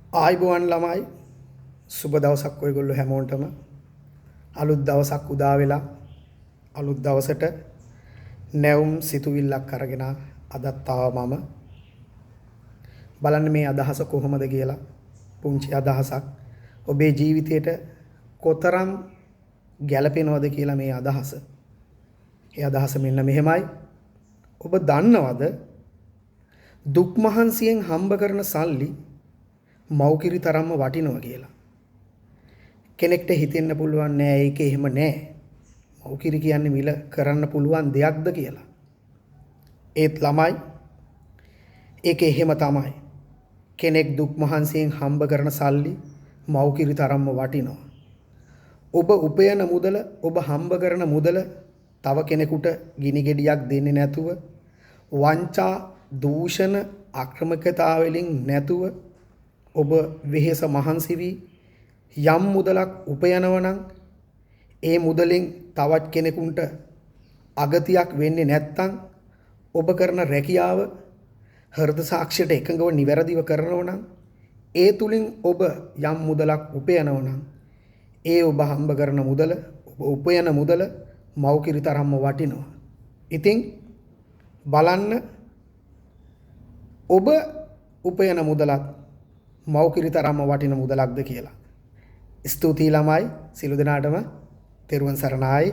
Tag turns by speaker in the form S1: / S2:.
S1: ආයිබෝවන් ළමයි සුබ දවසක් ඔයගොල්ලෝ හැමෝටම අලුත් දවසක් උදා වෙලා අලුත් දවසට නැවුම් සිතුවිල්ලක් අරගෙන අදත් මම බලන්න මේ අදහස කොහොමද කියලා පුංචි අදහසක් ඔබේ ජීවිතයට කොතරම් ගැළපෙනවද කියලා මේ අදහස. ඒ අදහස මෙන්න මෙහෙමයි. ඔබ දන්නවද දුක් මහන්සියෙන් හම්බ කරන සල්ලි මව්කිරි තරම්ම වටිනවා කියලා. කෙනෙක්ට හිතෙන්න පුළුවන් නෑ ඒක එහෙම නෑ. මව්කිරි කියන්නේ මිල කරන්න පුළුවන් දෙයක්ද කියලා. ඒත් ළමයි ඒක එහෙම තමයි. කෙනෙක් දුක් මහන්සියෙන් හම්බ කරන සල්ලි මව්කිරි තරම්ම වටිනවා. ඔබ උපයන මුදල ඔබ හම්බ කරන මුදල තව කෙනෙකුට ගිනි ගෙඩියක් දෙන්නේ නැතුව වංචා දූෂණ අක්‍රමිකතාවලින් නැතුව ඔබ වෙහෙස මහන්සි වී යම් මුදලක් උපයනවා නම් ඒ මුදලෙන් තවත් කෙනෙකුට අගතියක් වෙන්නේ නැත්නම් ඔබ කරන රැකියාව හෘද සාක්ෂියට එකඟව නිවැරදිව කරනවා නම් ඒ තුලින් ඔබ යම් මුදලක් උපයනවා නම් ඒ ඔබ හම්බ කරන මුදල ඔබ උපයන මුදල මව්කිරි තරම්ම වටිනවා. ඉතින් බලන්න ඔබ උපයන මුදලත් මව්කිරි තරම්ම වටින මුදලක්ද කියලා. ස්තුතියි ළමයි සියලු දෙනාටම තෙරුවන් සරණයි.